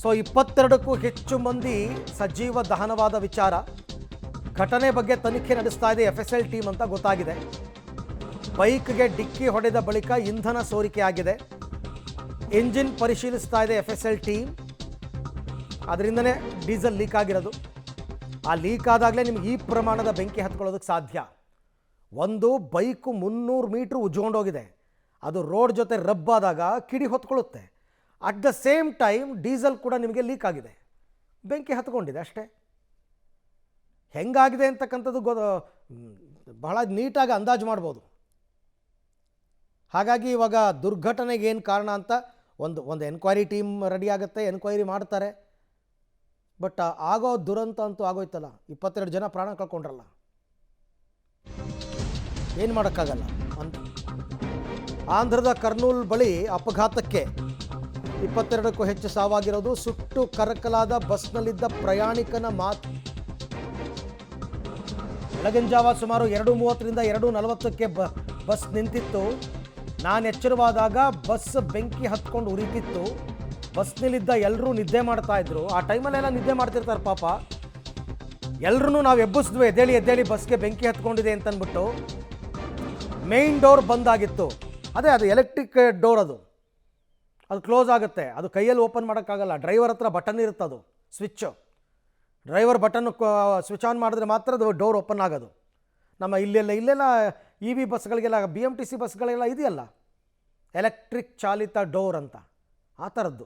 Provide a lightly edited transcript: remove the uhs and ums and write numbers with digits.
So 22ಕ್ಕೂ ಹೆಚ್ಚು ಮಂದಿ ಸಜೀವ ದಹನವಾದ ವಿಚಾರ. ಘಟನೆ ಬಗ್ಗೆ ತನಿಖೆ ನಡೆಸ್ತಾ ಇದೆ ಎಫ್ಎಸ್ಎಲ್ ಟೀಮ್ ಅಂತ ಗೊತ್ತಾಗಿದೆ. ಬೈಕ್ಗೆ ಡಿಕ್ಕಿ ಹೊಡೆದ ಬಳಿಕ ಇಂಧನ ಸೋರಿಕೆಯಾಗಿದೆ. ಎಂಜಿನ್ ಪರಿಶೀಲಿಸ್ತಾ ಇದೆ ಎಫ್ಎಸ್ಎಲ್ ಟೀಮ್. ಅದರಿಂದನೇ ಡೀಸೆಲ್ ಲೀಕ್ ಆಗಿರೋದು. ಆ ಲೀಕ್ ಆದಾಗಲೇ ನಿಮ್ಗೆ ಈ ಪ್ರಮಾಣದ ಬೆಂಕಿ ಹತ್ಕೊಳ್ಳೋದಕ್ಕೆ ಸಾಧ್ಯ. ಒಂದು ಬೈಕು 300 ಮೀಟ್ರ್ ಉಜ್ಕೊಂಡೋಗಿದೆ. ಅದು ರೋಡ್ ಜೊತೆ ರಬ್ ಆದಾಗ ಕಿಡಿ ಹೊತ್ಕೊಳ್ಳುತ್ತೆ. At the same time diesel ಕೂಡ ನಿಮಗೆ ಲೀಕ್ ಆಗಿದೆ, ಬೆಂಕಿ ಹತ್ಕೊಂಡಿದೆ ಅಷ್ಟೇ. ಹೆಂಗಾಗಿದೆ ಅಂತಕ್ಕಂಥದ್ದು ಬಹಳ ನೀಟಾಗಿ ಅಂದಾಜು ಮಾಡ್ಬೋದು. ಹಾಗಾಗಿ ಇವಾಗ ದುರ್ಘಟನೆಗೆ ಏನು ಕಾರಣ ಅಂತ ಒಂದು ಎನ್ಕ್ವೈರಿ ಟೀಮ್ ರೆಡಿ ಆಗುತ್ತೆ, ಎನ್ಕ್ವೈರಿ ಮಾಡ್ತಾರೆ. ಬಟ್ ಆಗೋ ದುರಂತ ಅಂತೂ ಆಗೋಯ್ತಲ್ಲ. 22 ಜನ ಪ್ರಾಣ ಕಳ್ಕೊಂಡ್ರಲ್ಲ, ಏನು ಮಾಡೋಕ್ಕಾಗಲ್ಲ ಅಂತ. ಆಂಧ್ರದ ಕರ್ನೂಲ್ ಬಳಿ ಅಪಘಾತಕ್ಕೆ 22ಕ್ಕೂ ಹೆಚ್ಚು ಸಾವಾಗಿರೋದು. ಸುಟ್ಟು ಕರಕಲಾದ ಬಸ್ನಲ್ಲಿದ್ದ ಪ್ರಯಾಣಿಕನ ಮಾತು. ಬೆಳಗಿನ ಜಾವ ಸುಮಾರು 2:30ರಿಂದ 2:40ಕ್ಕೆ ಬಸ್ ನಿಂತಿತ್ತು. ನಾನು ಎಚ್ಚರವಾದಾಗ ಬಸ್ ಬೆಂಕಿ ಹತ್ಕೊಂಡು ಉರಿತಿತ್ತು. ಬಸ್ನಲ್ಲಿದ್ದ ಎಲ್ಲರೂ ನಿದ್ದೆ ಮಾಡ್ತಾ ಇದ್ರು. ಆ ಟೈಮಲ್ಲೆಲ್ಲ ನಿದ್ದೆ ಮಾಡ್ತಿರ್ತಾರೆ ಪಾಪ. ಎಲ್ಲರೂ ನಾವು ಎಬ್ಬಿಸಿದ್ವಿ, ಎದ್ದೇಳಿ ಬಸ್ಗೆ ಬೆಂಕಿ ಹತ್ಕೊಂಡಿದೆ ಅಂತಂದ್ಬಿಟ್ಟು. ಮೇನ್ ಡೋರ್ ಬಂದಾಗಿತ್ತು. ಅದು ಎಲೆಕ್ಟ್ರಿಕ್ ಡೋರ್, ಅದು ಕ್ಲೋಸ್ ಆಗುತ್ತೆ. ಅದು ಕೈಯಲ್ಲಿ ಓಪನ್ ಮಾಡೋಕ್ಕಾಗಲ್ಲ. ಡ್ರೈವರ್ ಹತ್ರ ಬಟನ್ ಇರುತ್ತೆ, ಅದು switch. Driver button switch on ಮಾಡಿದ್ರೆ ಮಾತ್ರ ಅದು ಡೋರ್ ಓಪನ್ ಆಗೋದು. ನಮ್ಮ ಇಲ್ಲೆಲ್ಲ EV ಬಸ್ಗಳಿಗೆಲ್ಲ, BMTC ಬಸ್ಗಳೆಲ್ಲ ಇದೆಯಲ್ಲ ಎಲೆಕ್ಟ್ರಿಕ್ ಚಾಲಿತ ಡೋರ್ ಅಂತ, ಆ ಥರದ್ದು.